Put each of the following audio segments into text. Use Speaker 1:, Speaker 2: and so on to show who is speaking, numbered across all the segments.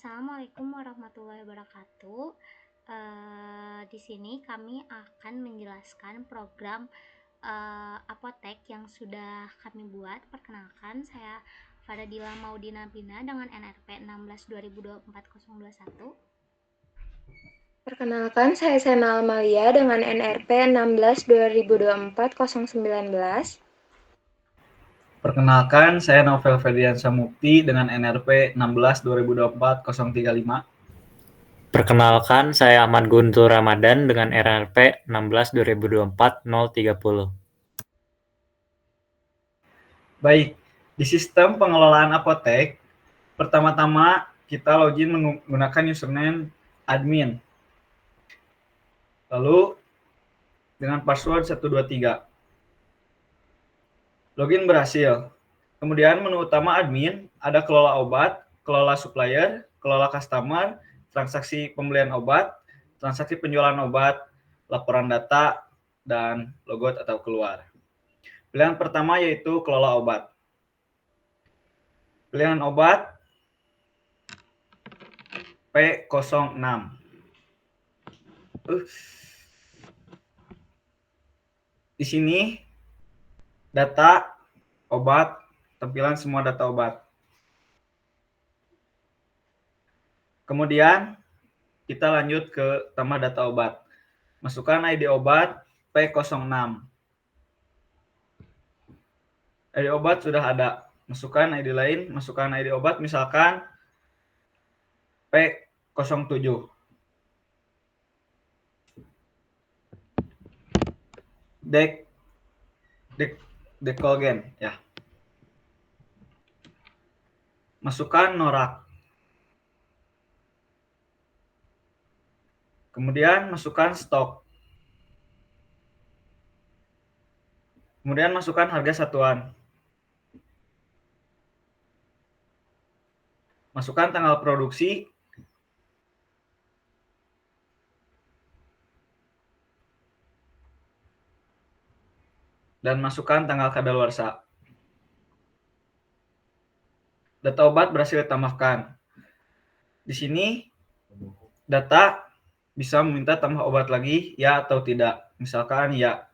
Speaker 1: Assalamualaikum warahmatullahi wabarakatuh. Di sini kami akan menjelaskan program apotek yang sudah kami buat. Perkenalkan, saya Faradila Maudina Bina dengan NRP 16/2024-021.
Speaker 2: Perkenalkan, saya Sena Amalia dengan NRP 16/2024-019.
Speaker 3: Perkenalkan, saya Novel Ferdiansyah Mukti dengan NRP 16/2024-035.
Speaker 4: Perkenalkan, saya Ahmad Guntur Ramadan dengan NRP 16/2024-030.
Speaker 3: Baik, di sistem pengelolaan apotek, pertama-tama kita login menggunakan username admin. Lalu dengan password 123. Login berhasil. Kemudian menu utama admin ada kelola obat, kelola supplier, kelola customer, transaksi pembelian obat, transaksi penjualan obat, laporan data, dan logout atau keluar. Pilihan pertama yaitu kelola obat. Pilihan obat P06. Di sini data obat, tampilan semua data obat. Kemudian kita lanjut ke tambah data obat. Masukkan ID obat P06. ID obat sudah ada. Masukkan ID lain, masukkan ID obat misalkan P07. Dekolgen ya. Masukkan norak. Kemudian masukkan stok. Kemudian masukkan harga satuan. Masukkan tanggal produksi. Dan masukkan tanggal kadaluarsa. Data obat berhasil ditambahkan. Di sini data bisa meminta tambah obat lagi, ya atau tidak. Misalkan ya.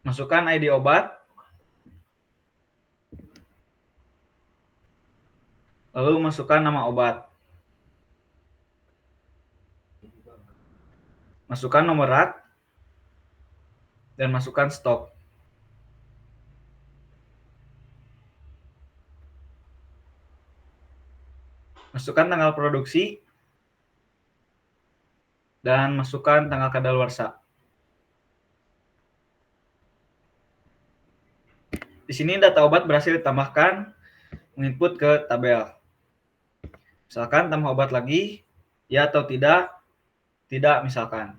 Speaker 3: Masukkan ID obat. Lalu masukkan nama obat. Masukkan nomor rak. Dan masukkan stok. Masukkan tanggal produksi. Dan masukkan tanggal kadaluarsa. Di sini data obat berhasil ditambahkan, menginput ke tabel. Misalkan tambah obat lagi, ya atau tidak, tidak misalkan.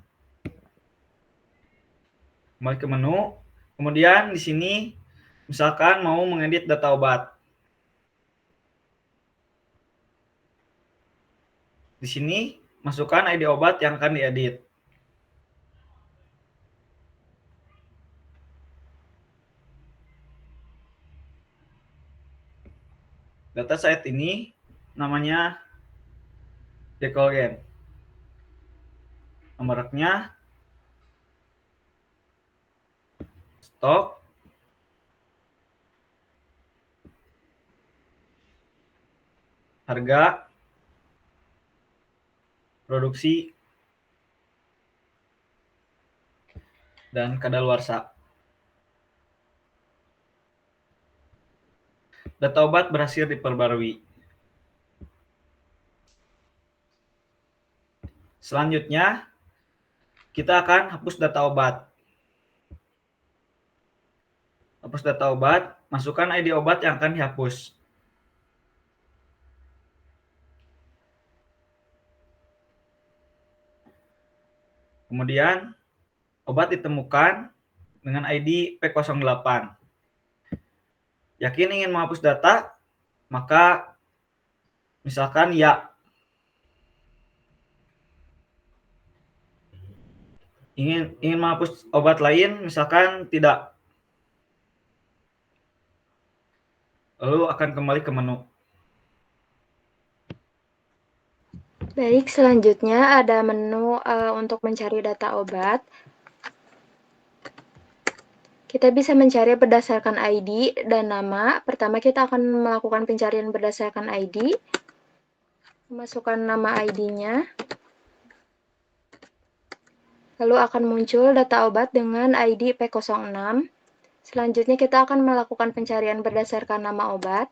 Speaker 3: Kembali ke menu, kemudian di sini misalkan mau mengedit data obat. Di sini masukkan ID obat yang akan diedit. Data saat ini namanya Dekolgen. Nomor raknya, stok, harga, produksi, dan kadaluarsa. Data obat berhasil diperbarui. Selanjutnya, kita akan hapus data obat. Hapus data obat, masukkan ID obat yang akan dihapus. Kemudian, obat ditemukan dengan ID P08. Yakin ingin menghapus data? Maka misalkan ya. Ingin menghapus obat lain, misalkan tidak. lalu akan kembali ke menu.
Speaker 2: Baik, selanjutnya ada menu untuk mencari data obat. Kita bisa mencari berdasarkan ID dan nama. Pertama, kita akan melakukan pencarian berdasarkan ID. Masukkan nama ID-nya. Lalu akan muncul data obat dengan ID P06. Selanjutnya, kita akan melakukan pencarian berdasarkan nama obat.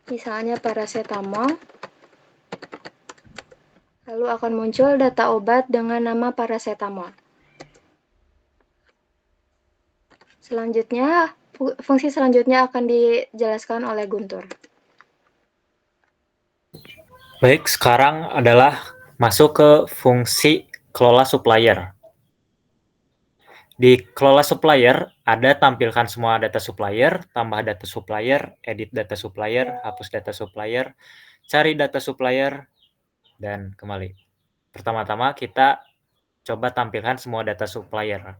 Speaker 2: Misalnya paracetamol. Lalu akan muncul data obat dengan nama paracetamol. Selanjutnya, fungsi selanjutnya akan dijelaskan oleh Guntur.
Speaker 4: Baik, sekarang adalah masuk ke fungsi kelola supplier. Di kelola supplier, ada tampilkan semua data supplier, tambah data supplier, edit data supplier, hapus data supplier, cari data supplier, dan kembali. Pertama-tama kita coba tampilkan semua data supplier.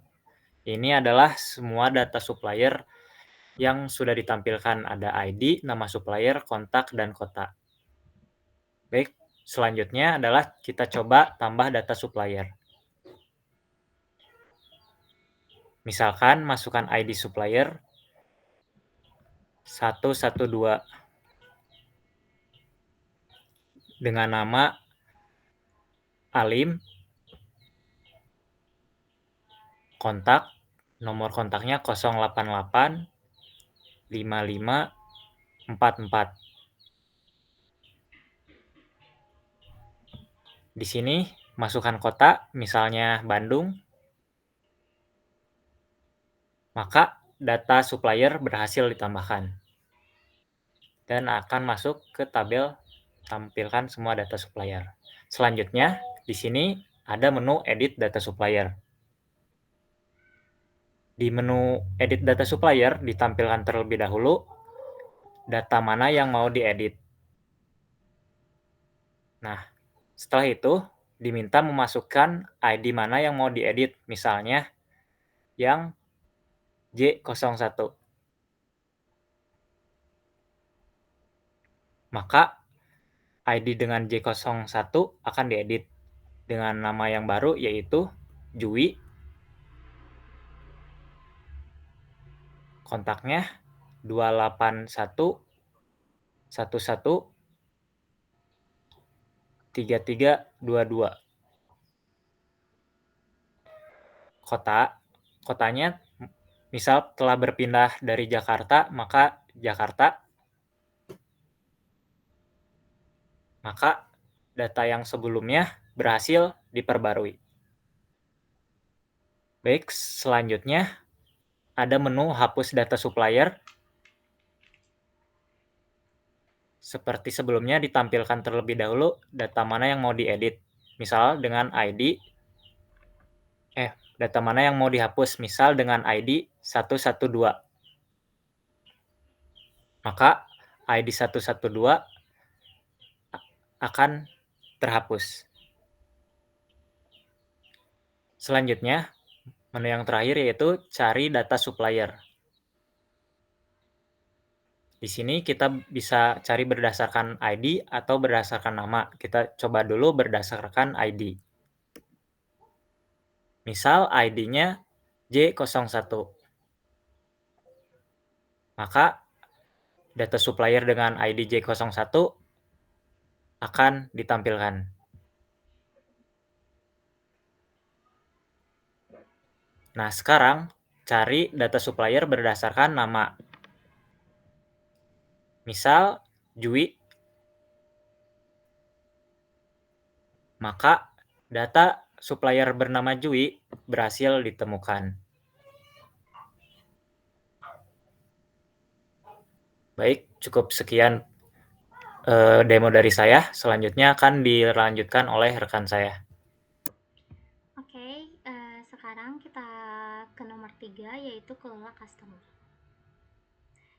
Speaker 4: Ini adalah semua data supplier yang sudah ditampilkan. Ada ID, nama supplier, kontak, dan kota. Baik, selanjutnya adalah kita coba tambah data supplier. Misalkan masukkan ID supplier 112 dengan nama Alim, kontak, nomor kontaknya 088 55 44. Di sini masukkan kota, misalnya Bandung, maka data supplier berhasil ditambahkan dan akan masuk ke tabel tampilkan semua data supplier. Selanjutnya, di sini ada menu edit data supplier. Di menu edit data supplier ditampilkan terlebih dahulu data mana yang mau diedit. Nah, setelah itu diminta memasukkan ID mana yang mau diedit, misalnya yang J01. Maka ID dengan J01 akan diedit dengan nama yang baru, yaitu Jui. Kontaknya 281 11 3322. Kotanya misal telah berpindah dari Jakarta, maka Jakarta. Maka data yang sebelumnya berhasil diperbarui. Baik, selanjutnya ada menu hapus data supplier. Seperti sebelumnya ditampilkan terlebih dahulu data mana yang mau diedit. Misal dengan ID, data mana yang mau dihapus, misal dengan ID 112. Maka ID 112 akan terhapus. Selanjutnya, menu yang terakhir yaitu cari data supplier. Di sini kita bisa cari berdasarkan ID atau berdasarkan nama. Kita coba dulu berdasarkan ID. Misal ID-nya J01. Maka data supplier dengan ID J01 akan ditampilkan. Nah, sekarang cari data supplier berdasarkan nama. Misal Jui, maka data supplier bernama Jui berhasil ditemukan. Baik, cukup sekian demo dari saya. Selanjutnya akan dilanjutkan oleh rekan saya.
Speaker 1: Oke, sekarang kita ke nomor 3 yaitu kelola customer.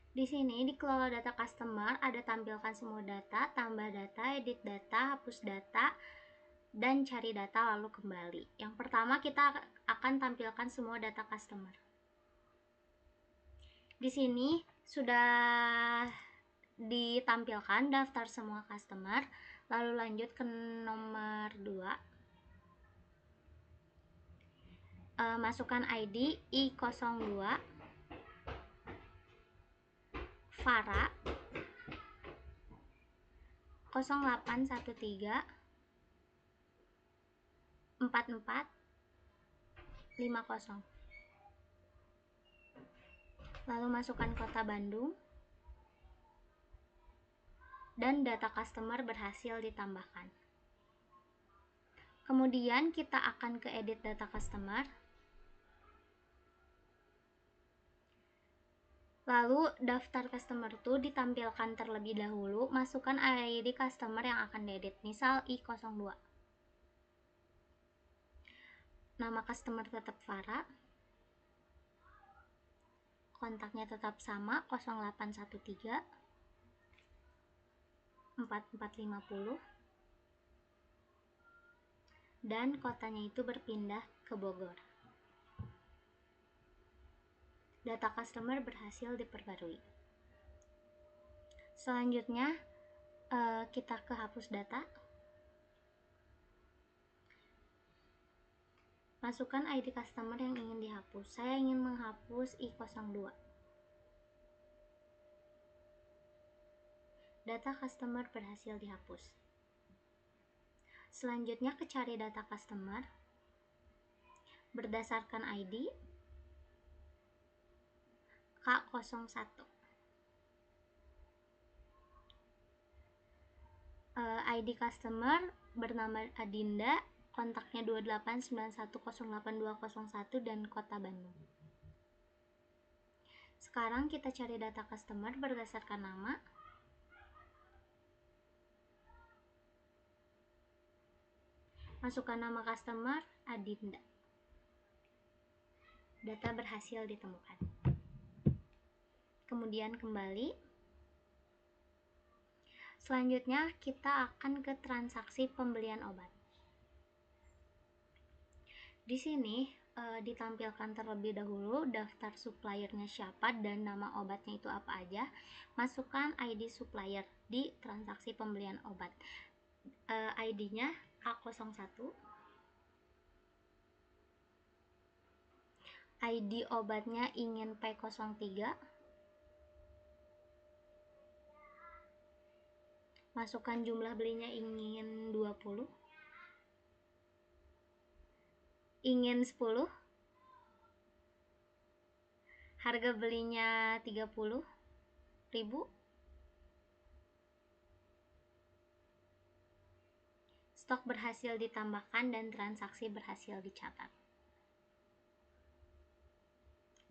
Speaker 1: Di sini di kelola data customer ada tampilkan semua data, tambah data, edit data, hapus data, dan cari data lalu kembali. Yang pertama kita akan tampilkan semua data customer. Di sini sudah ditampilkan daftar semua customer. Lalu lanjut ke nomor 2. Masukkan ID I02 Farah 0813 4450. Lalu masukkan kota Bandung dan data customer berhasil ditambahkan. Kemudian kita akan ke edit data customer. Lalu daftar customer itu ditampilkan terlebih dahulu. Masukkan ID customer yang akan diedit, misal I02. Nama customer tetap Farah. Kontaknya tetap sama 0813 4450. Dan kotanya itu berpindah ke Bogor. Data customer berhasil diperbarui. Selanjutnya kita ke hapus data. Masukkan ID customer yang ingin dihapus. Saya ingin menghapus I02. Data customer berhasil dihapus. Selanjutnya ke cari data customer berdasarkan ID K01. ID customer bernama Adinda, kontaknya 28910821 dan kota Bandung. Sekarang kita cari data customer berdasarkan nama. Masukkan nama customer Adinda. Data berhasil ditemukan. Kemudian kembali. Selanjutnya kita akan ke transaksi pembelian obat. Di sini ditampilkan terlebih dahulu daftar suppliernya siapa dan nama obatnya itu apa aja. Masukkan ID supplier di transaksi pembelian obat. ID-nya A01. ID obatnya ingin P03. Masukkan jumlah belinya ingin 20. Ingin 10. Harga belinya 30.000. Stok berhasil ditambahkan dan transaksi berhasil dicatat.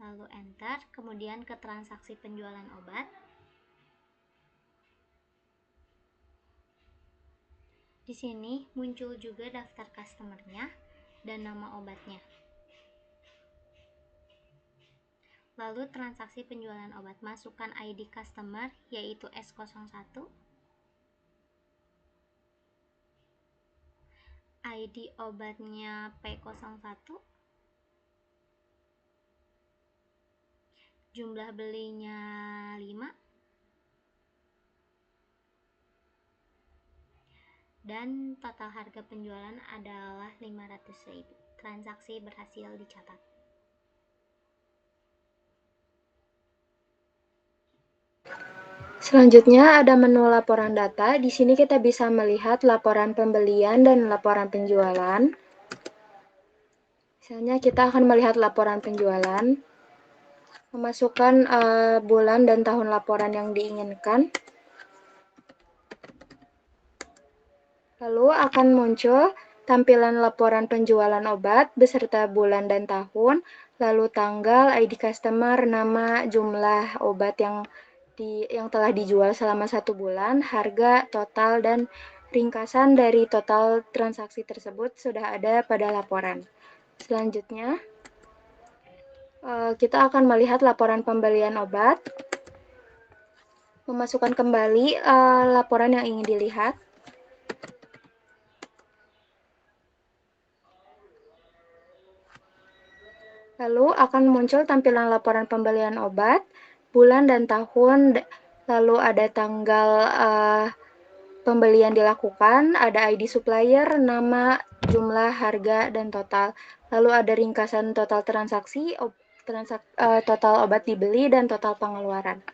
Speaker 1: Lalu enter, kemudian ke transaksi penjualan obat. Di sini muncul juga daftar customernya dan nama obatnya. Lalu transaksi penjualan obat, masukkan ID customer yaitu S01, ID obatnya P01, jumlah belinya 5, dan total harga penjualan adalah 500.000. Transaksi berhasil dicatat.
Speaker 2: Selanjutnya ada menu laporan data. Di sini kita bisa melihat laporan pembelian dan laporan penjualan. Misalnya kita akan melihat laporan penjualan, memasukkan bulan dan tahun laporan yang diinginkan. Lalu akan muncul tampilan laporan penjualan obat beserta bulan dan tahun, lalu tanggal, ID customer, nama, jumlah obat yang telah dijual selama 1 bulan, harga, total, dan ringkasan dari total transaksi tersebut sudah ada pada laporan. Selanjutnya, kita akan melihat laporan pembelian obat, memasukkan kembali laporan yang ingin dilihat. Lalu akan muncul tampilan laporan pembelian obat, bulan dan tahun, lalu ada tanggal pembelian dilakukan, ada ID supplier, nama, jumlah, harga, dan total. Lalu ada ringkasan total transaksi, total obat dibeli, dan total pengeluaran.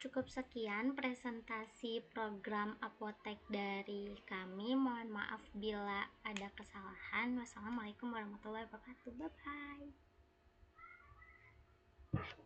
Speaker 1: Cukup sekian presentasi program apotek dari kami. Mohon maaf bila ada kesalahan. Wassalamualaikum warahmatullahi wabarakatuh. Bye bye.